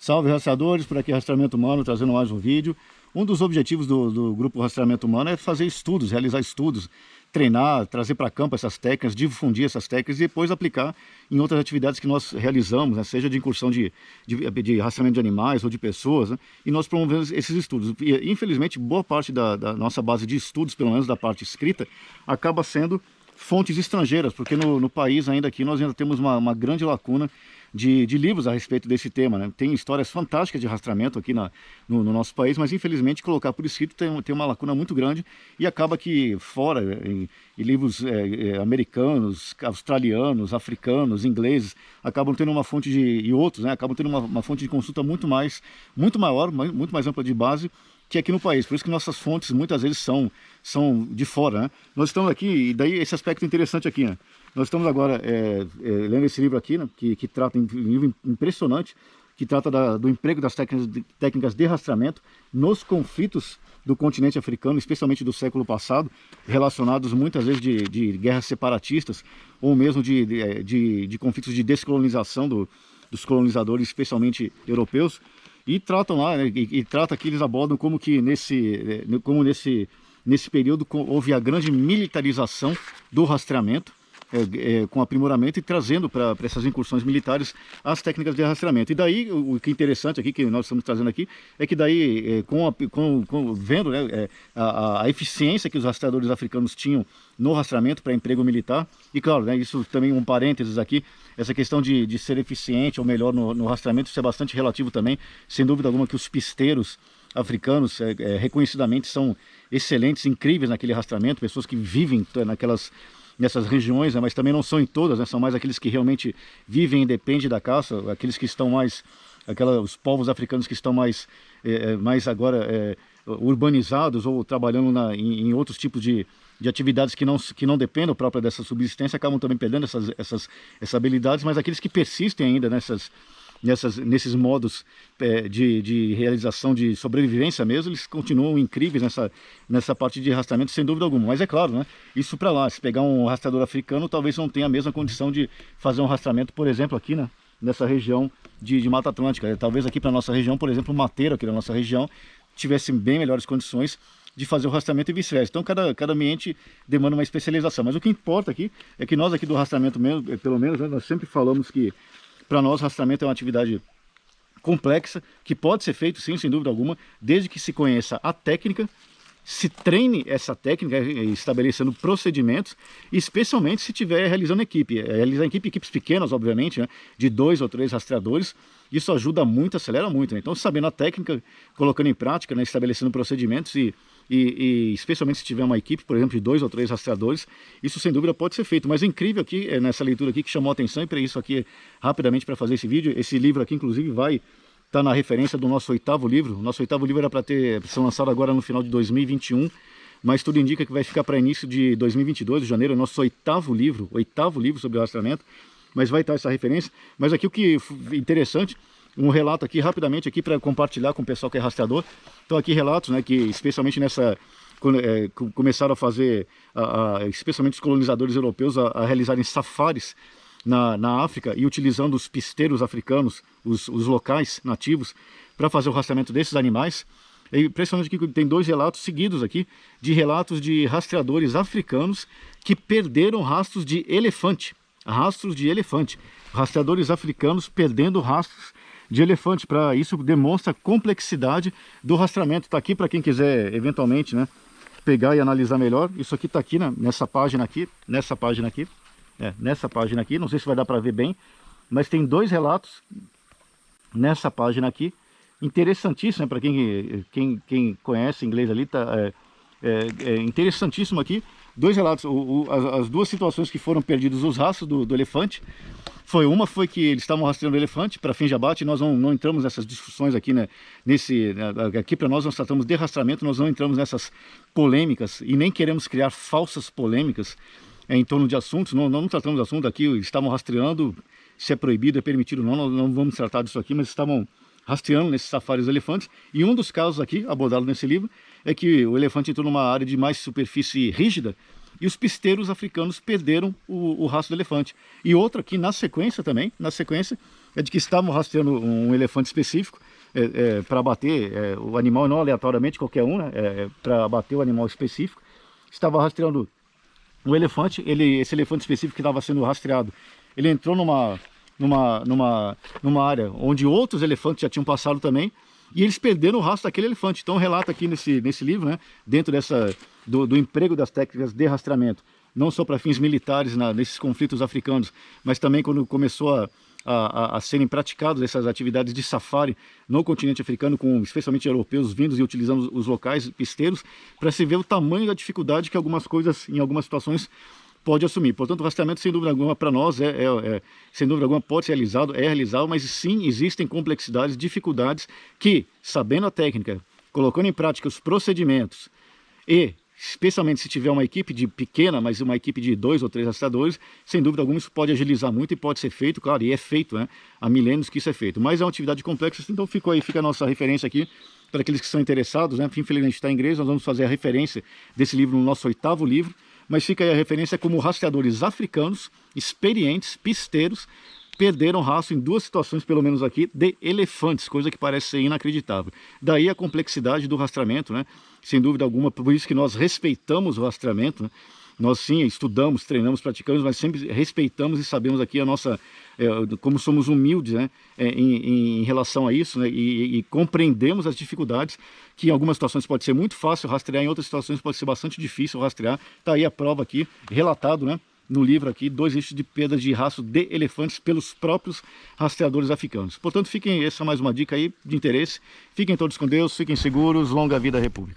Salve rastreadores, por aqui Rastreamento Humano, trazendo mais um vídeo. Um dos objetivos do grupo Rastreamento Humano é fazer estudos, realizar estudos, treinar, trazer para campo essas técnicas, difundir essas técnicas e depois aplicar em outras atividades que nós realizamos, né? Seja de incursão de rastreamento de animais ou de pessoas, né? E nós promovemos esses estudos. E, infelizmente, boa parte da nossa base de estudos, pelo menos da parte escrita, acaba sendo fontes estrangeiras, porque no país ainda aqui nós ainda temos uma grande lacuna de livros a respeito desse tema, né? Tem histórias fantásticas de rastreamento aqui no nosso país, mas infelizmente colocar por escrito tem uma lacuna muito grande e acaba que fora, em livros americanos, australianos, africanos, ingleses, acabam tendo uma fonte e outros, né? Acabam tendo uma fonte de consulta muito maior, muito mais ampla de base que aqui no país. Por isso que nossas fontes muitas vezes são de fora, né? Nós estamos aqui, e daí esse aspecto interessante aqui, né? Nós estamos agora lendo esse livro aqui, né, que trata, um livro impressionante, que trata do emprego das técnicas de rastreamento nos conflitos do continente africano, especialmente do século passado, relacionados muitas vezes de guerras separatistas, ou mesmo de conflitos de descolonização dos colonizadores, especialmente europeus, e tratam lá, né, e trata que eles abordam como que nesse período houve a grande militarização do rastreamento, com aprimoramento e trazendo para essas incursões militares as técnicas de rastreamento. E daí, o que é interessante aqui, que nós estamos trazendo aqui, é que daí, vendo, né, a eficiência que os rastreadores africanos tinham no rastreamento para emprego militar, e claro, né, isso também um parênteses aqui, essa questão de ser eficiente ou melhor no rastreamento, isso é bastante relativo também, sem dúvida alguma que os pisteiros africanos reconhecidamente são excelentes, incríveis naquele rastreamento, pessoas que vivem nessas regiões, né, mas também não são em todas, né, são mais aqueles que realmente vivem e dependem da caça, aqueles que estão mais, os povos africanos que estão mais agora urbanizados ou trabalhando em outros tipos de atividades que não dependem própria dessa subsistência, acabam também perdendo essas habilidades, mas aqueles que persistem ainda nesses modos de realização de sobrevivência mesmo, eles continuam incríveis nessa parte de rastreamento, sem dúvida alguma. Mas é claro, né, isso para lá, se pegar um rastreador africano, talvez não tenha a mesma condição de fazer um rastreamento, por exemplo, aqui, né, nessa região de Mata Atlântica. Talvez aqui para nossa região, por exemplo, o mateiro aqui da nossa região tivesse bem melhores condições de fazer o rastreamento e vice-versa. Então cada ambiente demanda uma especialização. Mas o que importa aqui é que nós aqui do rastreamento mesmo, pelo menos, né, nós sempre falamos que para nós, rastreamento é uma atividade complexa, que pode ser feito, sim, sem dúvida alguma, desde que se conheça a técnica, se treine essa técnica, estabelecendo procedimentos, especialmente se estiver realizando equipe. Realizar equipes pequenas, obviamente, né, de 2 ou 3 rastreadores, isso ajuda muito, acelera muito, né? Então, sabendo a técnica, colocando em prática, né, estabelecendo procedimentos e especialmente se tiver uma equipe, por exemplo, de 2 ou 3 rastreadores, isso sem dúvida pode ser feito. Mas é incrível aqui, nessa leitura aqui, que chamou a atenção, e para isso aqui, rapidamente, para fazer esse vídeo, esse livro aqui, inclusive, vai estar na referência do nosso 8º livro. O nosso 8º livro era para ser lançado agora no final de 2021, mas tudo indica que vai ficar para início de 2022, de janeiro, o nosso 8º livro sobre o rastreamento, mas vai estar essa referência. Mas aqui o que é interessante, um relato aqui rapidamente aqui para compartilhar com o pessoal que é rastreador. Então aqui relatos, né, que especialmente quando começaram a fazer, especialmente os colonizadores europeus, a realizarem safaris na África e utilizando os pisteiros africanos, os locais nativos, para fazer o rastreamento desses animais. É impressionante que tem 2 relatos seguidos aqui, de relatos de rastreadores africanos que perderam rastros de elefante. Rastreadores africanos perdendo rastros de elefante. Para isso demonstra a complexidade do rastreamento. Está aqui para quem quiser eventualmente, né, pegar e analisar melhor. Isso aqui está aqui, né, nessa página aqui, nessa página aqui, não sei se vai dar para ver bem, mas tem 2 relatos nessa página aqui, interessantíssimo, né, para quem conhece inglês ali, interessantíssimo aqui, 2 relatos, as 2 situações que foram perdidos os rastros do elefante. Foi que eles estavam rastreando o elefante para fim de abate, e nós não entramos nessas discussões aqui, né, aqui para nós tratamos de rastreamento, nós não entramos nessas polêmicas e nem queremos criar falsas polêmicas em torno de assuntos, não tratamos de assunto aqui, estavam rastreando, se é proibido, é permitido, não vamos tratar disso aqui, mas estavam rastreando nesses safaris elefantes, e um dos casos aqui, abordado nesse livro, é que o elefante entrou numa área de mais superfície rígida, e os pisteiros africanos perderam o rastro do elefante. E outra aqui na sequência também, é de que estavam rastreando um elefante específico para abater o animal, não aleatoriamente qualquer um, né? Para abater o animal específico. Estava rastreando um elefante, esse elefante específico que estava sendo rastreado, ele entrou numa área onde outros elefantes já tinham passado também, e eles perderam o rastro daquele elefante. Então relata aqui nesse livro, né, dentro do emprego das técnicas de rastreamento, não só para fins militares nesses conflitos africanos, mas também quando começou a serem praticadas essas atividades de safari no continente africano, com especialmente europeus vindos e utilizando os locais pisteiros, para se ver o tamanho da dificuldade que algumas coisas, em algumas situações, pode assumir. Portanto, o rastreamento, sem dúvida alguma, para nós, sem dúvida alguma, pode ser realizado, é realizado, mas sim, existem complexidades, dificuldades que, sabendo a técnica, colocando em prática os procedimentos e especialmente se tiver uma equipe pequena, mas uma equipe de 2 ou 3 rastreadores, sem dúvida alguma isso pode agilizar muito e pode ser feito, claro, e é feito, né? Há milênios que isso é feito. Mas é uma atividade complexa, então fica a nossa referência aqui para aqueles que são interessados, né? Infelizmente está em inglês, nós vamos fazer a referência desse livro no nosso 8º livro, mas fica aí a referência como rastreadores africanos, experientes, pisteiros, perderam rastro em 2 situações, pelo menos aqui, de elefantes, coisa que parece ser inacreditável. Daí a complexidade do rastreamento, né? Sem dúvida alguma, por isso que nós respeitamos o rastreamento, né? Nós sim estudamos, treinamos, praticamos, mas sempre respeitamos e sabemos aqui a nossa, como somos humildes, né? Em relação a isso, né? E compreendemos as dificuldades, que em algumas situações pode ser muito fácil rastrear, em outras situações pode ser bastante difícil rastrear. Está aí a prova aqui, relatado, né? No livro aqui, 2 registros de perda de rastro de elefantes pelos próprios rastreadores africanos. Portanto, essa é mais uma dica aí de interesse. Fiquem todos com Deus, fiquem seguros, longa vida à República.